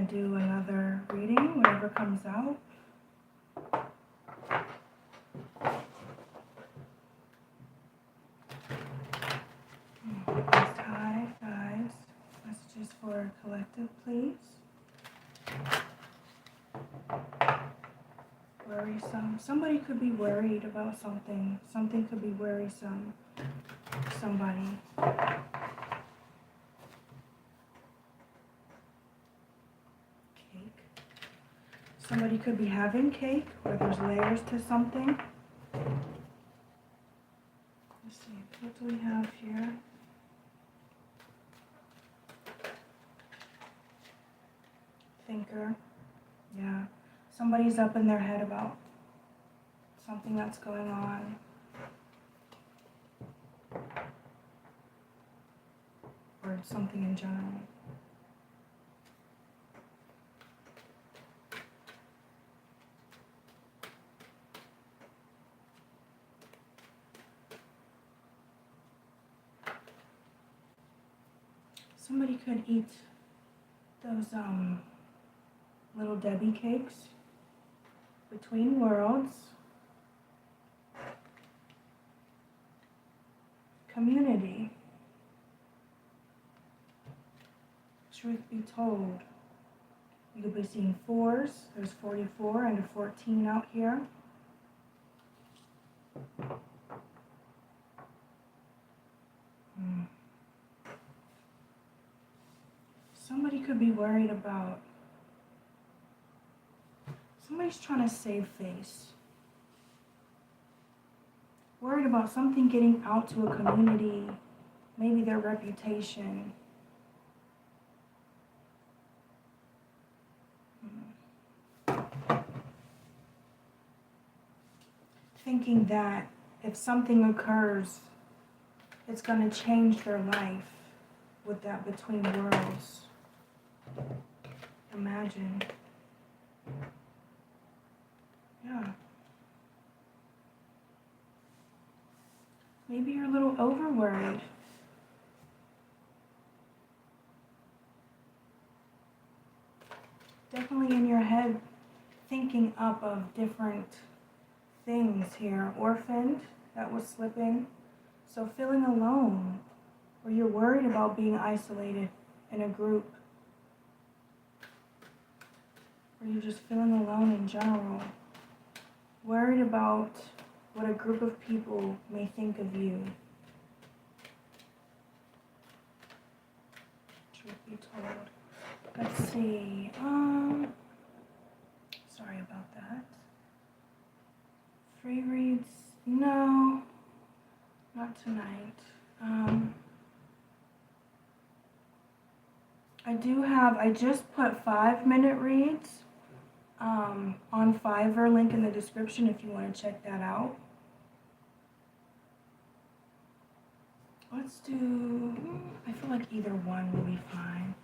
to do another reading, whatever comes out. Most high, guys. Messages for collective, please. Worrisome. Somebody could be worried about something. Something could be worrisome. Somebody. Cake. Somebody could be having cake, or there's layers to something. Let's see, what do we have here? Thinker. Yeah. Somebody's up in their head about something that's going on. Or something in general. Somebody could eat those little Debbie cakes. Between worlds. Community. Truth be told, you could be seeing 4s. There's 44 and a 14 out here. Somebody could be worried about, somebody's trying to save face. Worried about something getting out to a community, maybe their reputation. Thinking that if something occurs, it's going to change their life with that between worlds. Imagine. Yeah. Maybe you're a little over-worried. Definitely in your head thinking up of different things here. Orphaned, that was slipping. So feeling alone, or you're worried about being isolated in a group. Or you're just feeling alone in general. Worried about what a group of people may think of you. Truth be told. Let's see. Sorry about that. Free reads? No, not tonight. I just put 5-minute reads on Fiverr, link in the description if you want to check that out. Let's do, I feel like either one will be fine.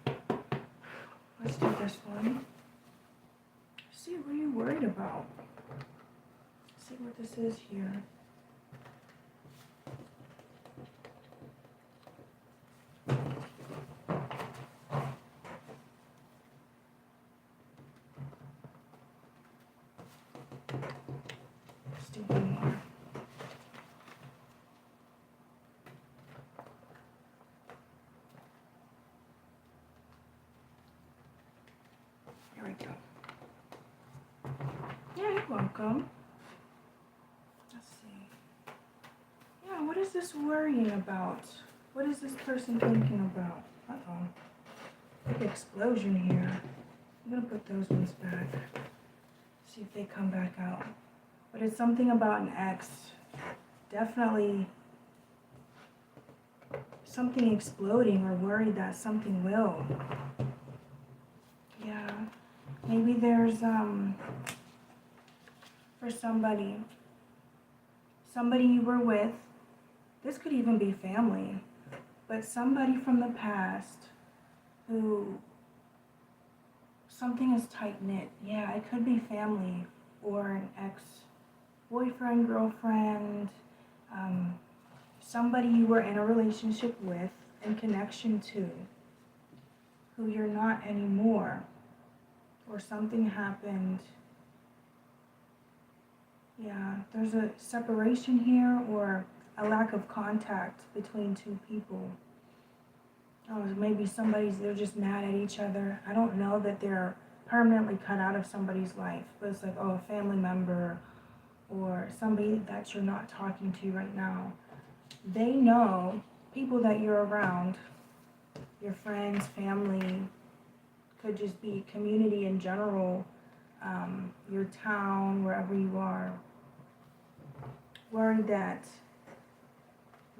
Let's do this one. See, what are you worried about? See what this is here. Let's do one more. Here we go. Yeah, you're welcome. Let's see. Yeah, what is this worrying about? What is this person thinking about? Uh-oh. Big explosion here. I'm going to put those ones back. See if they come back out. But it's something about an ex. Definitely something exploding, or worried that something will. Yeah. Maybe there's, for somebody you were with, this could even be family, but somebody from the past who, something is tight-knit. Yeah, it could be family or an ex-boyfriend, girlfriend, somebody you were in a relationship with and connection to, who you're not anymore. or something happened. Yeah, there's a separation here or a lack of contact between two people. Oh, maybe they're just mad at each other. I don't know that they're permanently cut out of somebody's life, but it's like, oh, a family member or somebody that you're not talking to right now. They know, people that you're around, your friends, family, could just be community in general, your town, wherever you are, worried that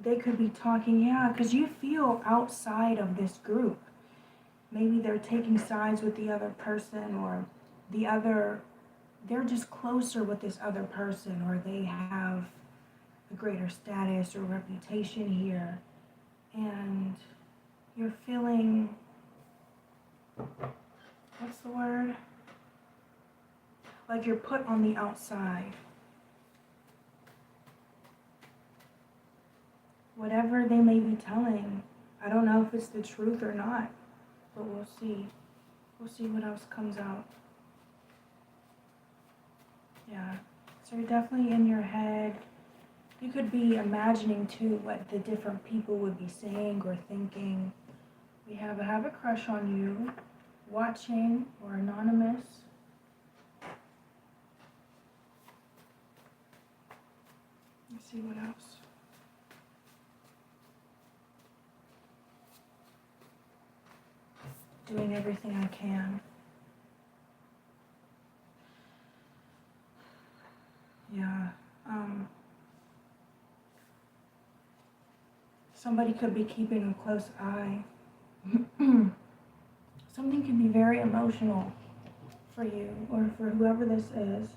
they could be talking, yeah, because you feel outside of this group. Maybe they're taking sides with the other person, or they're just closer with this other person, or they have a greater status or reputation here. And you're feeling, what's the word? Like you're put on the outside. Whatever they may be telling, I don't know if it's the truth or not, but we'll see. We'll see what else comes out. Yeah, so you're definitely in your head. You could be imagining too what the different people would be saying or thinking. We have a crush on you, watching or anonymous. Let's see what else. Doing everything I can. Yeah. Somebody could be keeping a close eye. Something can be very emotional for you or for whoever this is.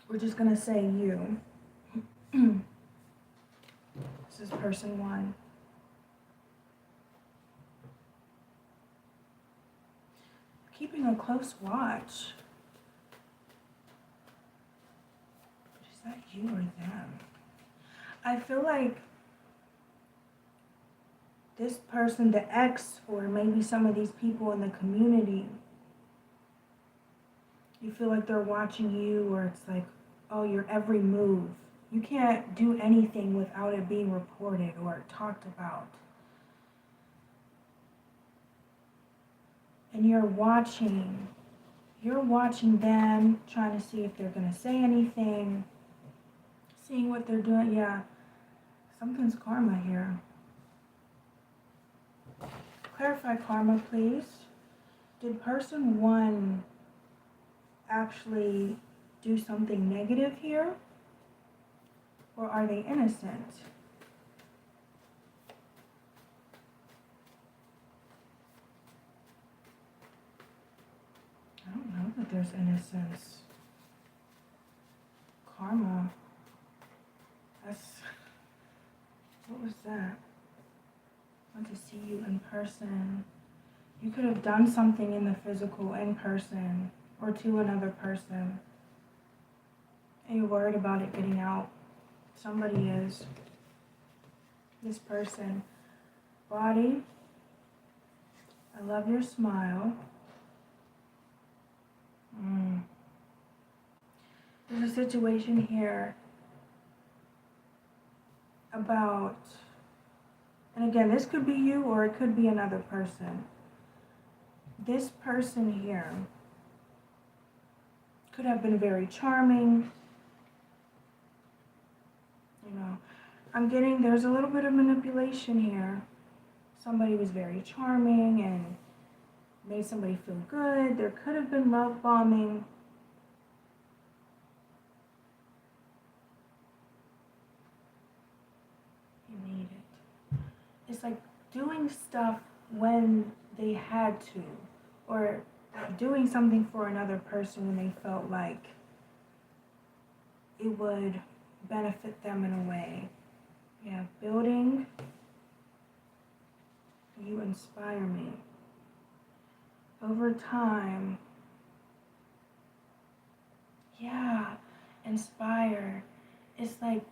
We're just going to say you. This is person one. Keeping a close watch. Is that you or them? I feel like this person, the ex, or maybe some of these people in the community, you feel like they're watching you, or it's like, oh, your every move. You can't do anything without it being reported or talked about. And you're watching them, trying to see if they're going to say anything, seeing what they're doing. Yeah, something's karma here. Clarify karma, please. Did person one actually do something negative here? Or are they innocent? I don't know that there's innocence. Karma. What was that? I want to see you in person. You could have done something in the physical in person or to another person. And you're worried about it getting out. Somebody is. This person. Body. I love your smile. There's a situation here about, and again, this could be you or it could be another person. This person here could have been very charming. I'm getting, there's a little bit of manipulation here. Somebody was very charming and made somebody feel good. There could have been love bombing. You need it. It's like doing stuff when they had to, or doing something for another person when they felt like it would benefit them in a way. Yeah, building. You inspire me. Over time, yeah, inspire. It's like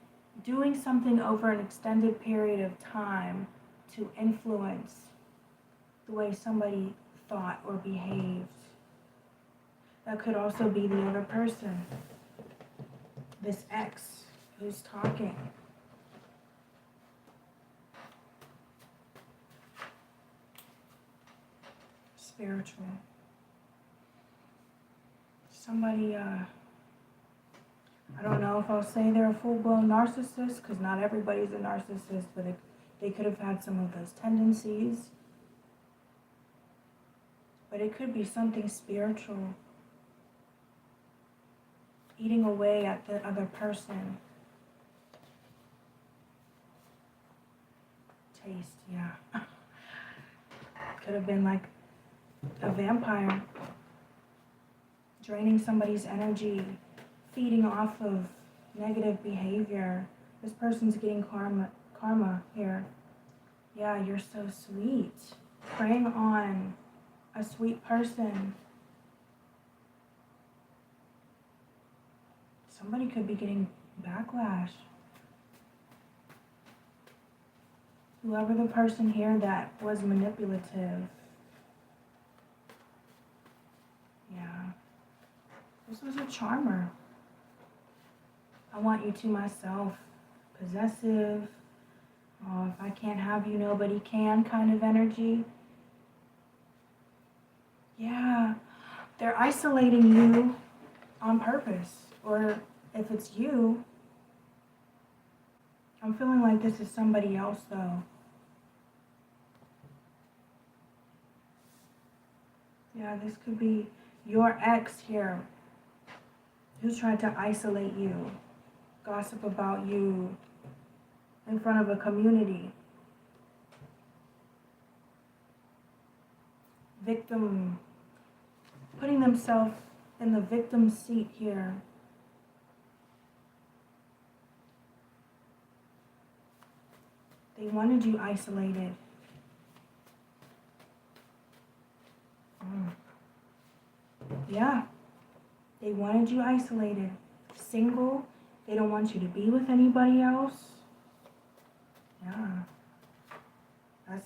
doing something over an extended period of time to influence the way somebody thought or behaved. That could also be the other person, this ex who's talking. Spiritual. Somebody, I don't know if I'll say they're a full-blown narcissist, because not everybody's a narcissist, but they could have had some of those tendencies. But it could be something spiritual, eating away at the other person. Taste, yeah. Could have been like a vampire, draining somebody's energy, feeding off of negative behavior. This person's getting karma here. Yeah, you're so sweet. Preying on a sweet person. Somebody could be getting backlash. Whoever the person here that was manipulative. Yeah. This was a charmer. I want you to myself. Possessive. Oh, if I can't have you, nobody can kind of energy. Yeah. They're isolating you on purpose. Or if it's you, I'm feeling like this is somebody else though. Yeah, this could be your ex here who's trying to isolate you, gossip about you in front of a community. Victim, putting themselves in the victim seat here. They wanted you isolated. Yeah. They wanted you isolated. Single. They don't want you to be with anybody else. Yeah.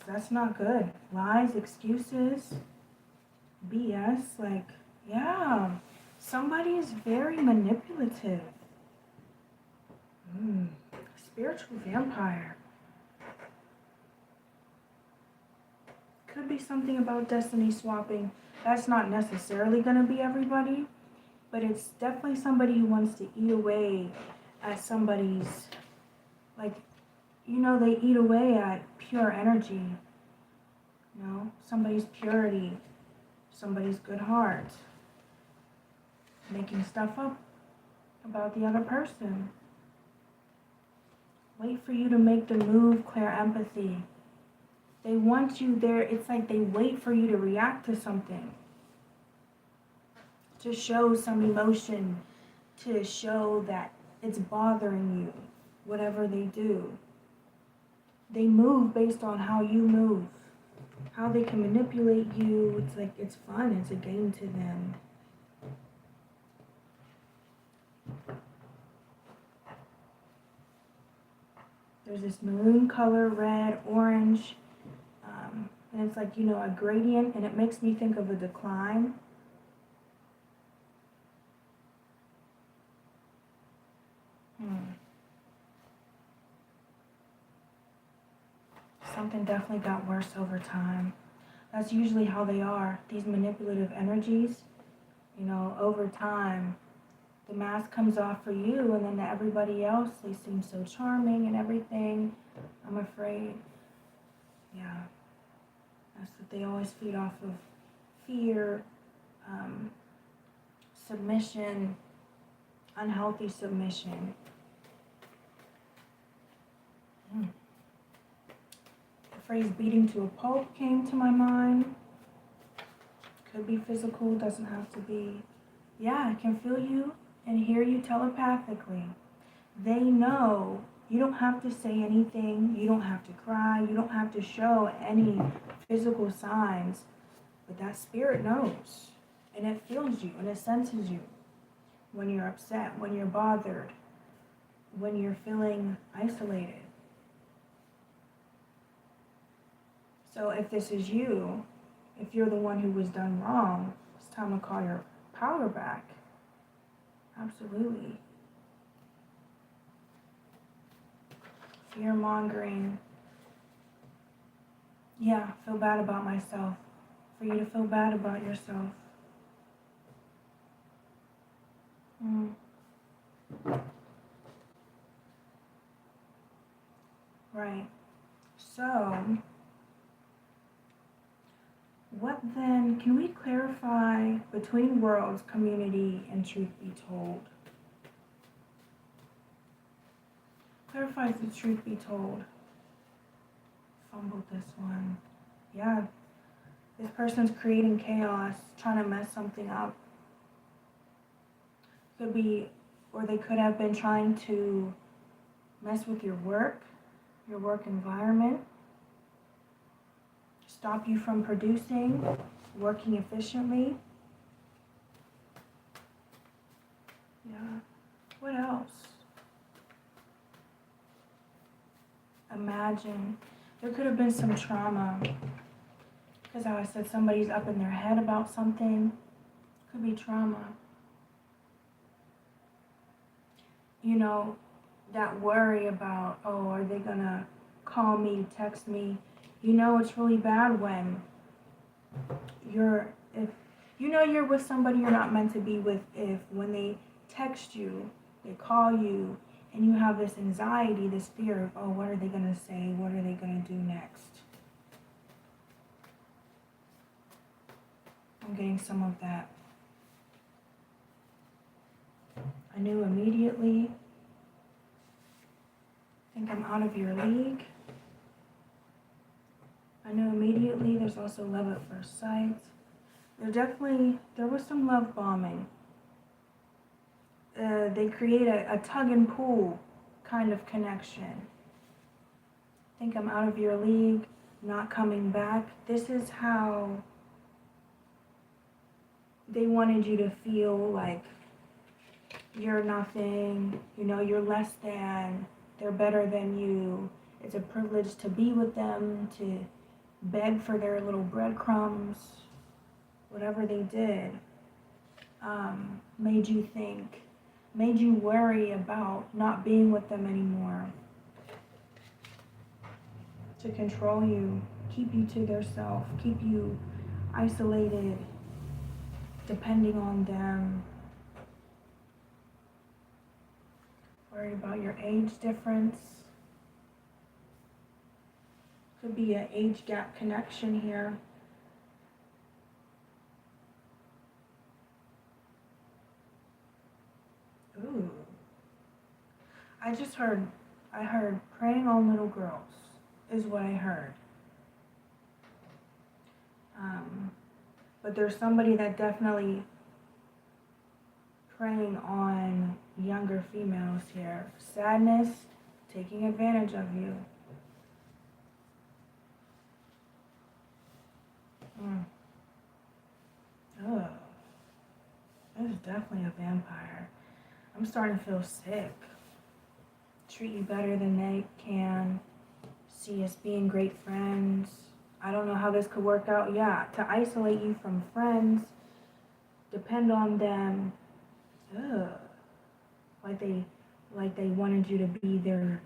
That's not good. Lies, excuses, BS. Like, yeah. Somebody is very manipulative. Spiritual vampire. Could be something about destiny swapping. That's not necessarily going to be everybody, but it's definitely somebody who wants to eat away at somebody's, like, you know, they eat away at pure energy, you know, somebody's purity, somebody's good heart, making stuff up about the other person. Wait for you to make the move, clear empathy. They want you there. It's like they wait for you to react to something, to show some emotion, to show that it's bothering you, whatever they do. They move based on how you move, how they can manipulate you. It's like, it's fun. It's a game to them. There's this maroon color, red, orange, and it's like, you know, a gradient, and it makes me think of a decline. Something definitely got worse over time. That's usually how they are, these manipulative energies. You know, over time, the mask comes off for you, and then to everybody else, they seem so charming and everything. I'm afraid. Yeah. That's what they always feed off of. Fear, submission, unhealthy submission. The phrase beating to a pulp came to my mind. Could be physical, doesn't have to be. Yeah, I can feel you and hear you telepathically. They know. You don't have to say anything. You don't have to cry. You don't have to show any physical signs. But that spirit knows. And it feels you and it senses you. When you're upset, when you're bothered, when you're feeling isolated. So if this is you, if you're the one who was done wrong, it's time to call your power back. Absolutely. Fear mongering. Yeah, feel bad about myself. For you to feel bad about yourself. Right. So, what then, can we clarify between worlds, community, and truth be told? Clarify the truth be told. Fumbled this one. Yeah, this person's creating chaos, trying to mess something up. Could be, or they could have been trying to mess with your work environment, stop you from producing, working efficiently. Yeah. What else? Imagine. There could have been some trauma. Because how I said somebody's up in their head about something. Could be trauma. You know, that worry about, oh, are they gonna call me, text me? You know it's really bad when if you know you're with somebody you're not meant to be with, if when they text you, they call you, and you have this anxiety, this fear of, oh, what are they gonna say? What are they gonna do next? I'm getting some of that. I knew immediately. I think I'm out of your league. I knew immediately. There's also love at first sight. There was some love bombing. They create a tug and pull kind of connection. I think I'm out of your league, not coming back. This is how they wanted you to feel like you're nothing, you're less than, they're better than you. It's a privilege to be with them, to beg for their little breadcrumbs, whatever they did, made you worry about not being with them anymore, to control you, keep you to themselves, keep you isolated, depending on them, worried about your age difference. Could be an age gap connection here. Ooh. I heard preying on little girls is what I heard. But there's somebody that definitely preying on younger females here. Sadness, taking advantage of you. Oh, this is definitely a vampire. I'm starting to feel sick. Treat you better than they can. See us being great friends. I don't know how this could work out. Yeah, to isolate you from friends. Depend on them. Ugh. Like they wanted you to be their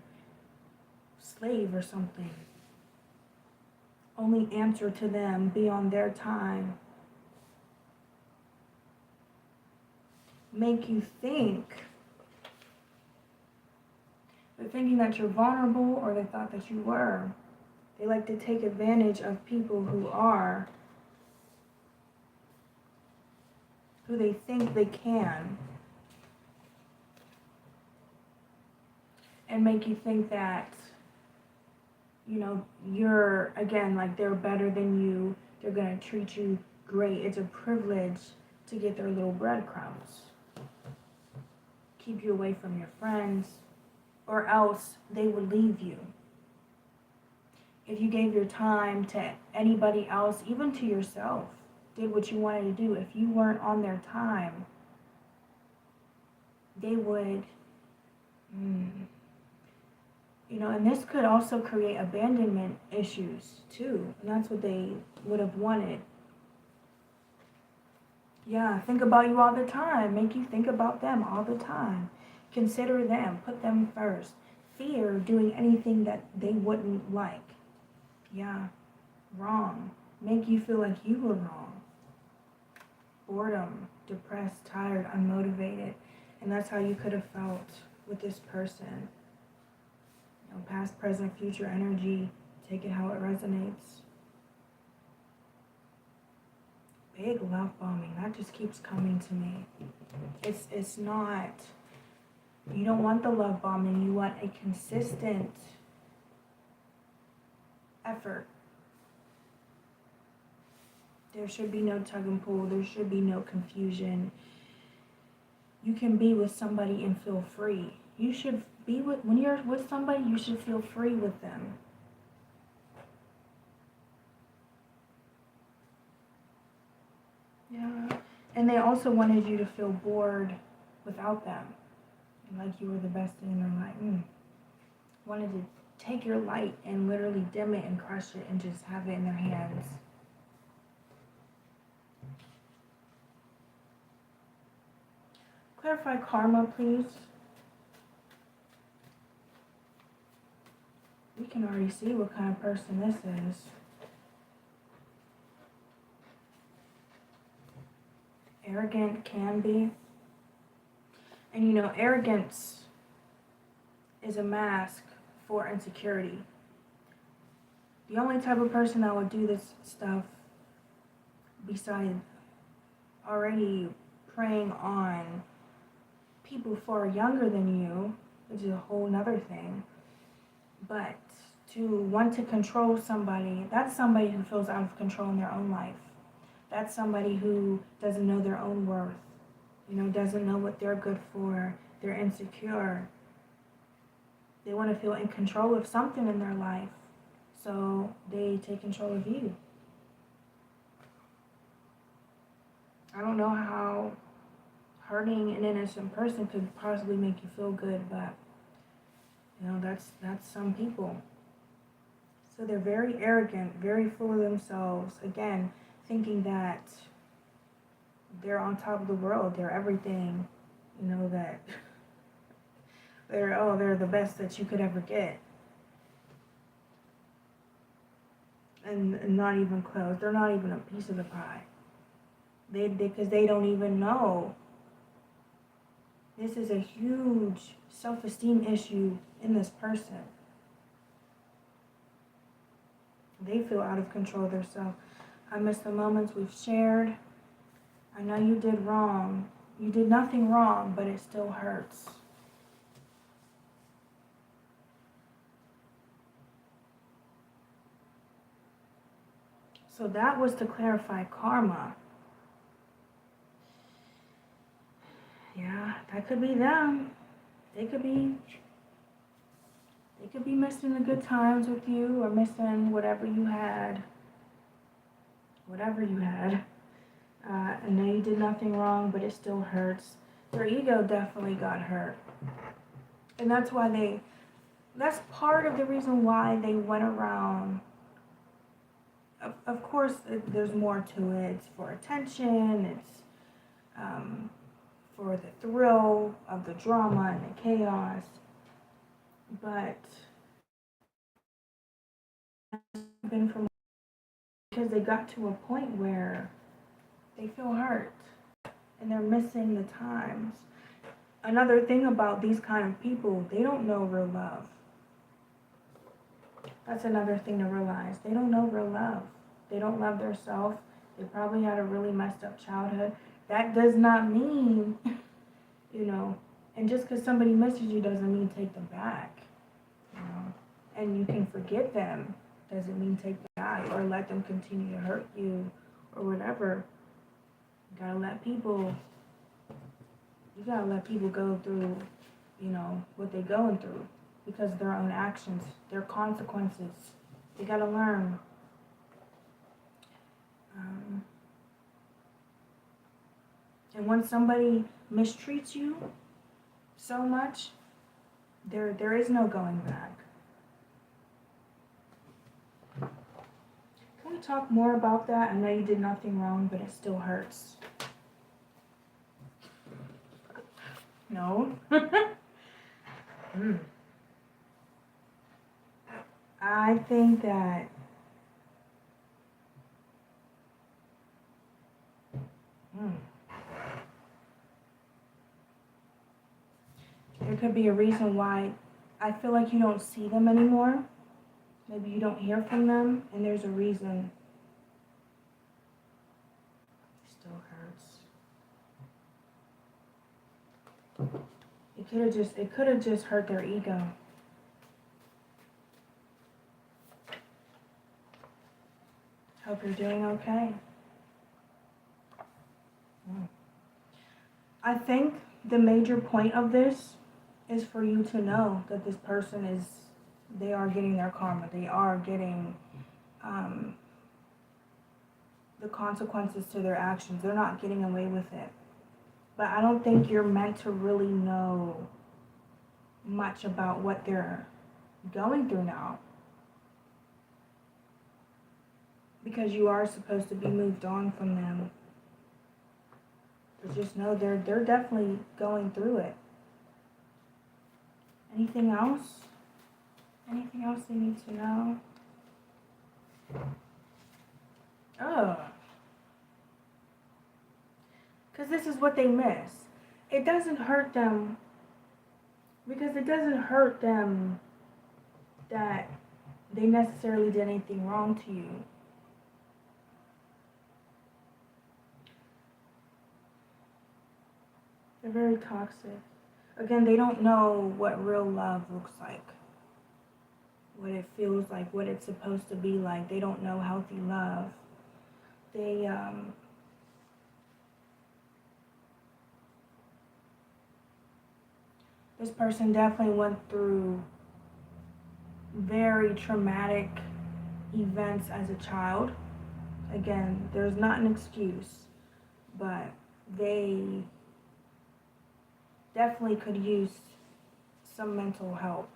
slave or something. Only answer to them, be on their time. Make you think. They're thinking that you're vulnerable, or they thought that you were. They like to take advantage of people who they think they can. And make you think that, you're, again, like they're better than you. They're going to treat you great. It's a privilege to get their little breadcrumbs. Keep you away from your friends, or else they would leave you. If you gave your time to anybody else, even to yourself, did what you wanted to do, if you weren't on their time, they would And this could also create abandonment issues too. And that's what they would have wanted. Yeah, think about you all the time. Make you think about them all the time. Consider them. Put them first. Fear doing anything that they wouldn't like. Yeah, wrong. Make you feel like you were wrong. Boredom, depressed, tired, unmotivated. And that's how you could have felt with this person. Past, present, future energy. Take it how it resonates. Big love bombing. That just keeps coming to me. It's not, you don't want the love bombing. You want a consistent effort. There should be no tug and pull. There should be no confusion. You can be with somebody and feel free. You should be when you're with somebody, you should feel free with them. Yeah. And they also wanted you to feel bored without them. Like you were the best thing in their life. Wanted to take your light and literally dim it and crush it and just have it in their hands. Clarify karma, please. We can already see what kind of person this is. Arrogant can be. And arrogance is a mask for insecurity. The only type of person that would do this stuff, besides already preying on people far younger than you, which is a whole nother thing, but to want to control somebody, that's somebody who feels out of control in their own life. That's somebody who doesn't know their own worth, doesn't know what they're good for. They're insecure. They want to feel in control of something in their life, so they take control of you. I don't know how hurting an innocent person could possibly make you feel good, but that's some people. So they're very arrogant, very full of themselves. Again, thinking that they're on top of the world, they're everything, that they're the best that you could ever get. And not even close. They're not even a piece of the pie. Because they don't even know. This is a huge self-esteem issue in this person. They feel out of control of themselves. I miss the moments we've shared. I know you did wrong. You did nothing wrong, but it still hurts. So that was to clarify karma. Yeah, that could be them. They could be missing the good times with you, or missing whatever you had. I know you did nothing wrong, but it still hurts. Their ego definitely got hurt. And that's part of the reason why they went around. Of course, there's more to it. It's for attention. It's for the thrill of the drama and the chaos. But it's been because they got to a point where they feel hurt and they're missing the times. Another thing about these kind of people, they don't know real love. That's another thing to realize. They don't know real love. They don't love themselves. They probably had a really messed up childhood. That does not mean, and just because somebody misses you doesn't mean take them back. And you can forgive them doesn't mean take them back or let them continue to hurt you or whatever. You gotta let people go through, what they're going through because of their own actions, their consequences. They gotta learn. And when somebody mistreats you so much, there is no going back. could talk more about that. I know you did nothing wrong, but it still hurts. No? I think that there could be a reason why I feel like you don't see them anymore. Maybe you don't hear from them, and there's a reason. It still hurts. It could have just hurt their ego. Hope you're doing okay. I think the major point of this is for you to know that this person they are getting their karma. They are getting the consequences to their actions. They're not getting away with it. But I don't think you're meant to really know much about what they're going through now. Because you are supposed to be moved on from them. But just know they're definitely going through it. Anything else? Anything else they need to know? Oh. Because this is what they miss. It doesn't hurt them. Because it doesn't hurt them that they necessarily did anything wrong to you. They're very toxic. Again, they don't know what real love looks like. What it feels like, what it's supposed to be like. They don't know healthy love. This person definitely went through very traumatic events as a child. Again, there's not an excuse, but they definitely could use some mental help.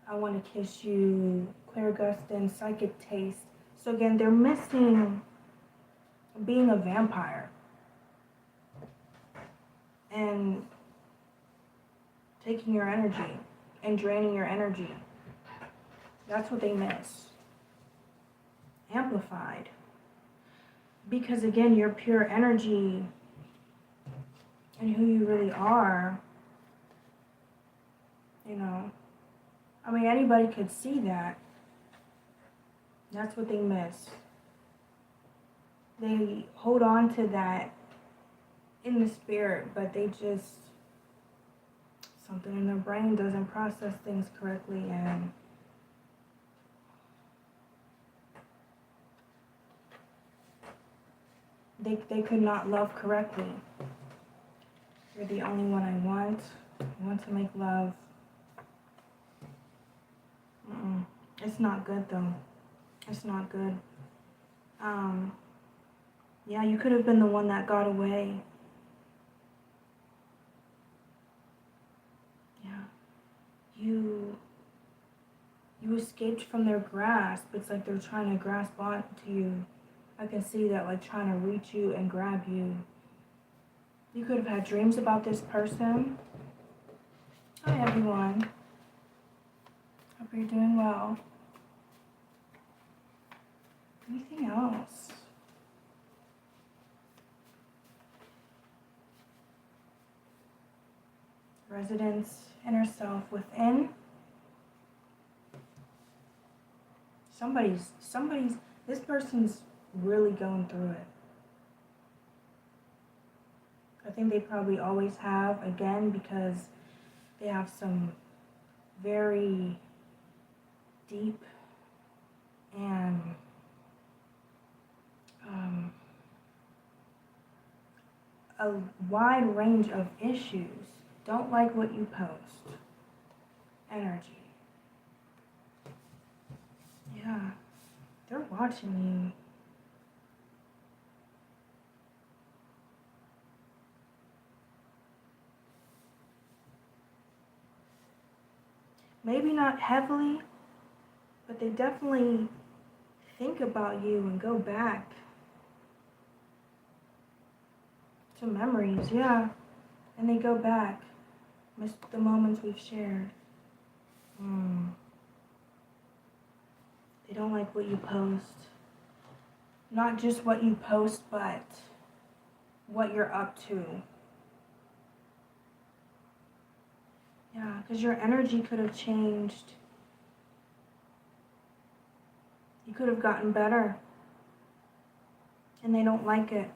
I want to kiss you, clairgustance, psychic taste. So again, they're missing being a vampire and taking your energy and draining your energy. That's what they miss. Amplified. Because again, your pure energy and who you really are, I mean, anybody could see that. That's what they miss. They hold on to that in the spirit, but something in their brain doesn't process things correctly, and they could not love correctly. You're the only one I want. I want to make love. It's not good though. It's not good. Yeah, you could have been the one that got away. Yeah. You escaped from their grasp. It's like they're trying to grasp onto you. I can see that, like trying to reach you and grab you. You could have had dreams about this person. Hi everyone. Hope you're doing well. Anything else? Residence, inner self within. This person's really going through it. I think they probably always have, again, because they have some very deep and a wide range of issues. Don't like what you post. Energy. Yeah, they're watching you. Maybe not heavily, but they definitely think about you and go back to memories, yeah. And they go back. Miss the moments we've shared. They don't like what you post. Not just what you post, but what you're up to. Yeah, because your energy could have changed. You could have gotten better. And they don't like it.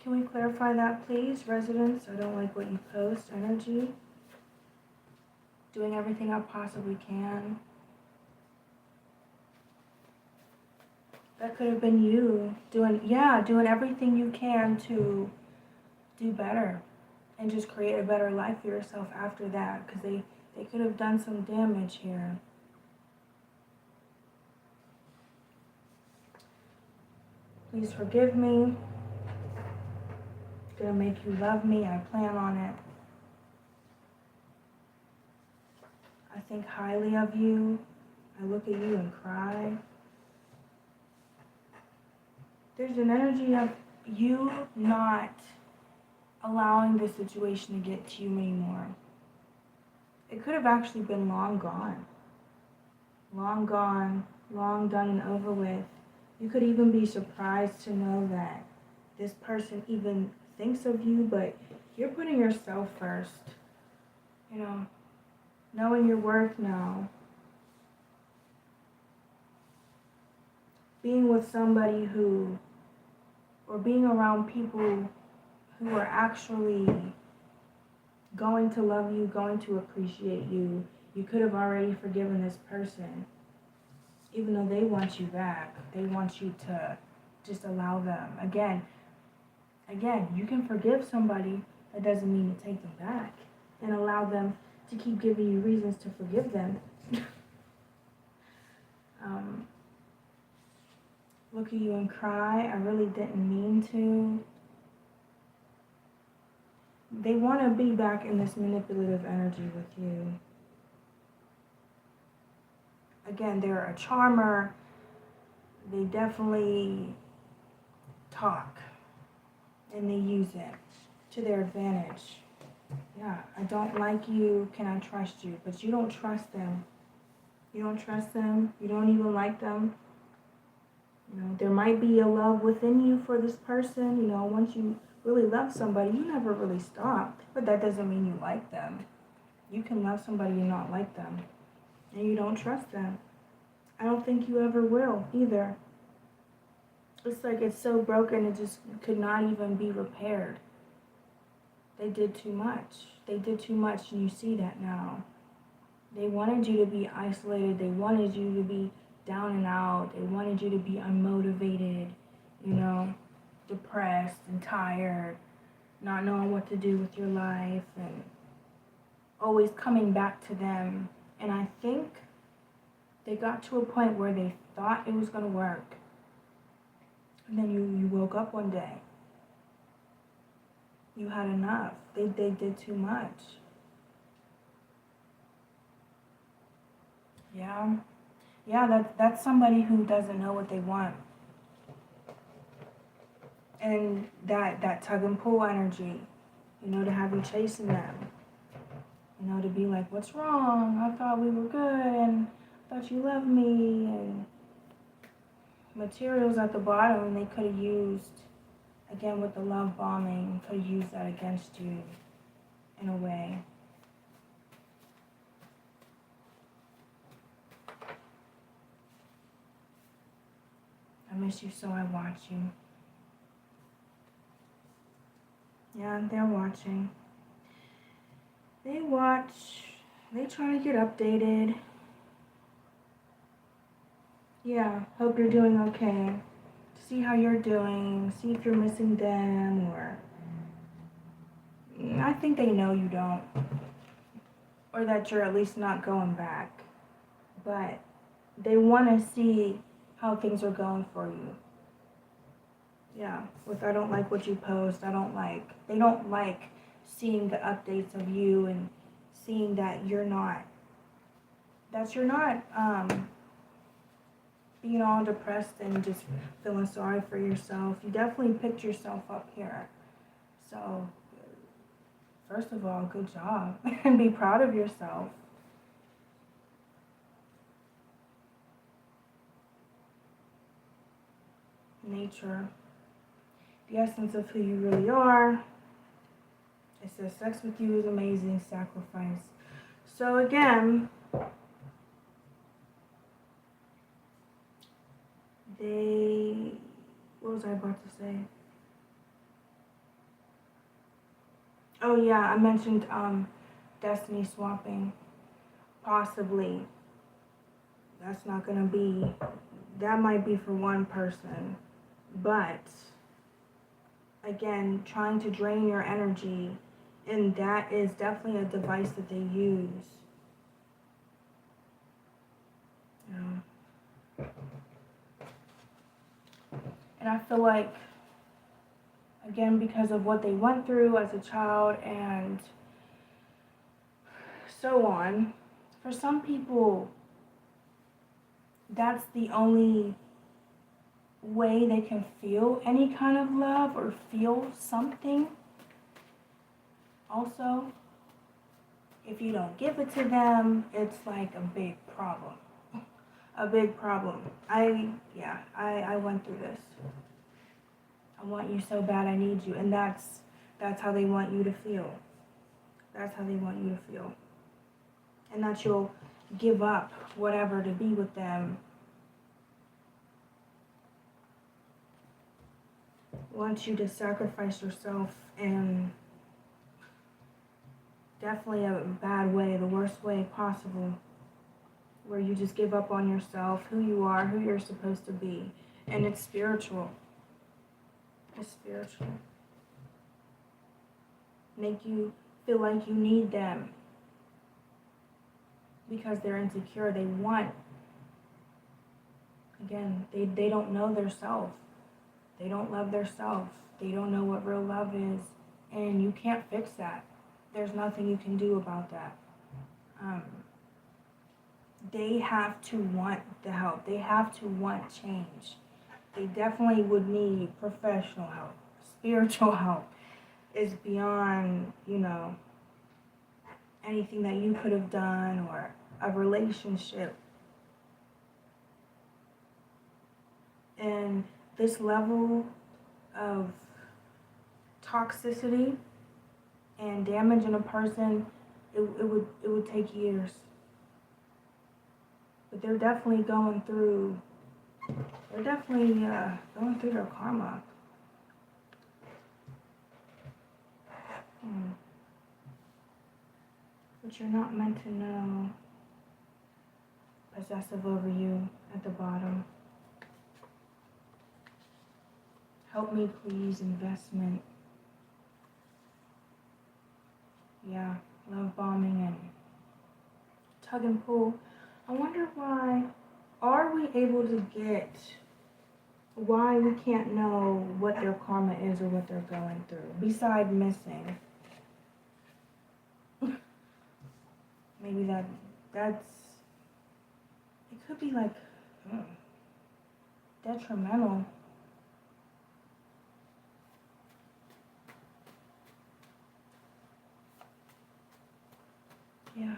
Can we clarify that, please? Residents, I don't like what you post. Energy. Doing everything I possibly can. That could have been you doing everything you can to do better and just create a better life for yourself after that, because they could have done some damage here. Please forgive me. It's gonna make you love me. I plan on it. I think highly of you. I look at you and cry. There's an energy of you not allowing the situation to get to you anymore. It could have actually been long gone. Long gone, long done and over with. You could even be surprised to know that this person even thinks of you, but you're putting yourself first. You know, knowing your worth now. Being with somebody or being around people who are actually going to love you, going to appreciate you. You could have already forgiven this person. Even though they want you back, they want you to just allow them. Again, you can forgive somebody. That doesn't mean you take them back and allow them to keep giving you reasons to forgive them. Look at you and cry. I really didn't mean to. They want to be back in this manipulative energy with you. Again, they're a charmer. They definitely talk and they use it to their advantage. Yeah, I don't like you. Can I trust you? But you don't trust them. You don't trust them. You don't even like them. You know, there might be a love within you for this person. You know, once you really love somebody, you never really stop. But that doesn't mean you like them. You can love somebody and not like them. And you don't trust them. I don't think you ever will either. It's like it's so broken it just could not even be repaired. They did too much. They did too much and you see that now. They wanted you to be isolated. They wanted you to be down and out. They wanted you to be unmotivated, you know, depressed and tired, not knowing what to do with your life and always coming back to them. And I think they got to a point where they thought it was going to work. And then you woke up one day. You had enough. They did too much. Yeah. Yeah, that's somebody who doesn't know what they want. And that tug and pull energy, you know, to have you chasing them. You know, to be like, what's wrong? I thought we were good and I thought you loved me. And materials at the bottom, they could have used, again with the love bombing, could have used that against you in a way. I miss you so I watch you. Yeah, they're watching. They watch. They try to get updated. Yeah, hope you're doing okay. See how you're doing. See if you're missing them or... I think they know you don't. Or that you're at least not going back. But they want to see how things are going for you. Yeah, with I don't like what you post, they don't like seeing the updates of you and seeing that you're not being all depressed and just feeling sorry for yourself. You definitely picked yourself up here. So, first of all, good job. And be proud of yourself. Nature. The essence of who you really are. It says sex with you is amazing, sacrifice. So again, what was I about to say? Oh yeah, I mentioned destiny swapping. Possibly. That's not gonna be, that might be for one person. But again, trying to drain your energy, and that is definitely a device that they use. You know? And I feel like, again, because of what they went through as a child and so on, for some people, that's the only way they can feel any kind of love or feel something. Also, if you don't give it to them, it's like a big problem. A big problem. I went through this. I want you so bad, I need you. And that's how they want you to feel. That's how they want you to feel. And that you'll give up whatever to be with them. Want you to sacrifice yourself in definitely a bad way, the worst way possible, where you just give up on yourself, who you are, who you're supposed to be. And it's spiritual. It's spiritual. Make you feel like you need them because they're insecure. They want, again, they don't know their self. They don't love their self. They don't know what real love is. And you can't fix that. There's nothing you can do about that. They have to want the help. They have to want change. They definitely would need professional help. Spiritual help is beyond, anything that you could have done, or a relationship. And this level of toxicity and damage in a person, it would take years. But they're definitely going through their karma. But you're not meant to know. Possessive over you at the bottom. Help me please, investment. Yeah, love bombing and tug and pull. I wonder why why we can't know what their karma is or what they're going through, beside missing. Maybe that's, it could be like detrimental. Yeah.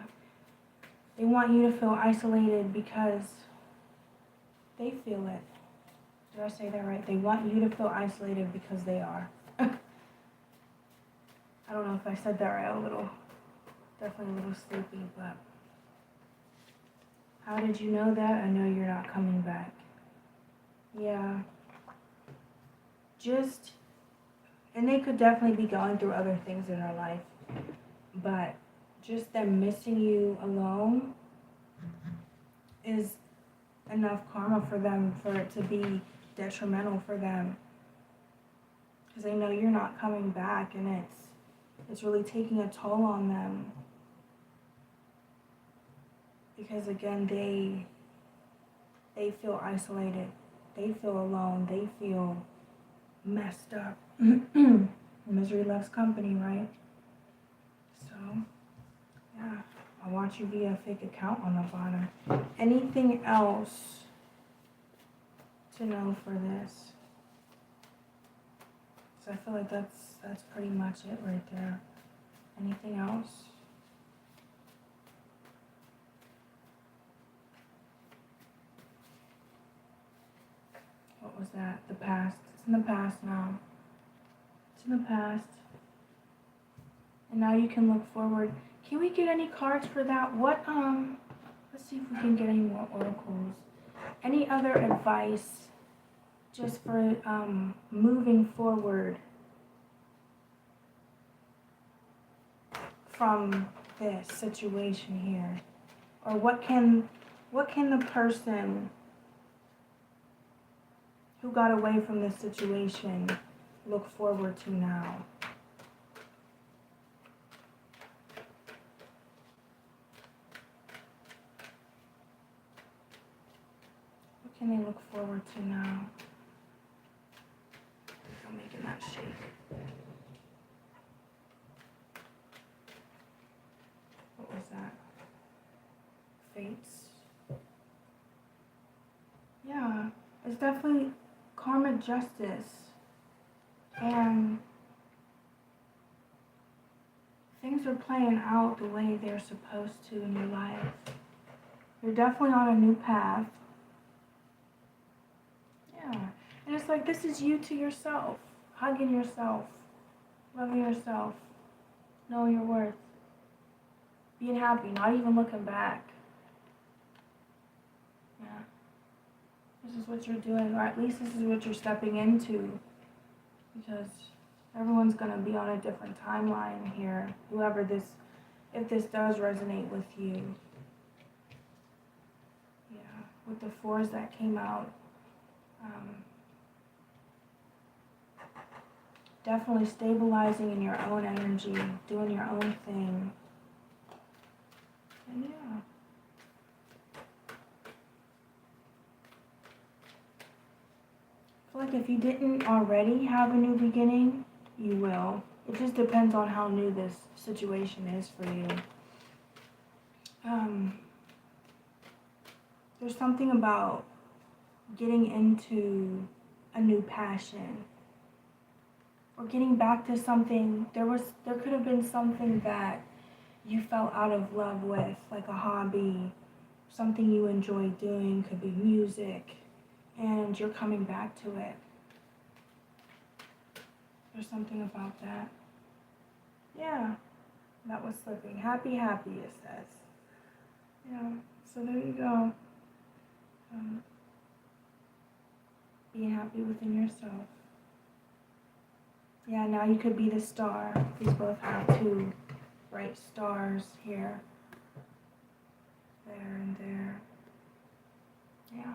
They want you to feel isolated because they feel it. Did I say that right? They want you to feel isolated because they are. I don't know if I said that right. Definitely a little sleepy, but how did you know that? I know you're not coming back. Yeah. And they could definitely be going through other things in their life, but just them missing you alone is enough karma for them, for it to be detrimental for them, because they know you're not coming back, and it's really taking a toll on them, because again, they feel isolated, they feel alone, they feel messed up. Misery loves company, right? So yeah, I want you via fake account on the bottom. Anything else to know for this. So I feel like that's pretty much it right there. Anything else? What was that? The past. It's in the past now. It's in the past. And now you can look forward. Can we get any cards for that? Let's see if we can get any more oracles. Any other advice just for moving forward from this situation here? Or what can the person who got away from this situation look forward to now? What can they look forward to now? I'm making that shake. What was that? Fates. Yeah, it's definitely karmic justice. And things are playing out the way they're supposed to in your life. You're definitely on a new path. Yeah. And it's like, this is you to yourself. Hugging yourself. Loving yourself. Knowing your worth. Being happy. Not even looking back. Yeah. This is what you're doing. Or at least this is what you're stepping into. Because everyone's going to be on a different timeline here. If this does resonate with you. Yeah. With the fours that came out. Definitely stabilizing in your own energy, doing your own thing. And yeah. I feel like if you didn't already have a new beginning, you will. It just depends on how new this situation is for you. There's something about getting into a new passion. Or getting back to something, there could have been something that you fell out of love with, like a hobby, something you enjoy doing, could be music, and you're coming back to it. There's something about that. Yeah, that was slipping. Happy, happy, it says. Yeah, so there you go. Being happy within yourself. Yeah, now you could be the star. These both have two bright stars here. There and there. Yeah.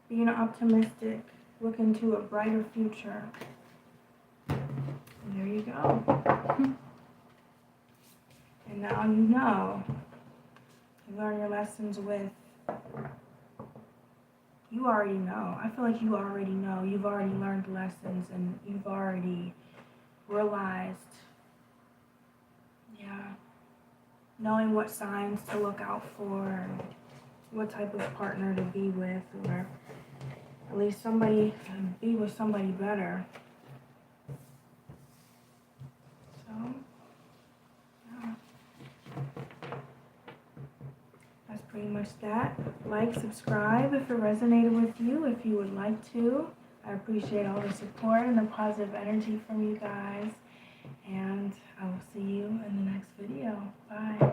Being optimistic. Looking to a brighter future. And there you go. And now you know. You learn your lessons with. You already know. I feel like you already know. You've already learned lessons and you've already realized, knowing what signs to look out for and what type of partner to be with, or at least be with somebody better. So, yeah. That's pretty much that. Like, subscribe if it resonated with you, if you would like to. I appreciate all the support and the positive energy from you guys. And I will see you in the next video. Bye.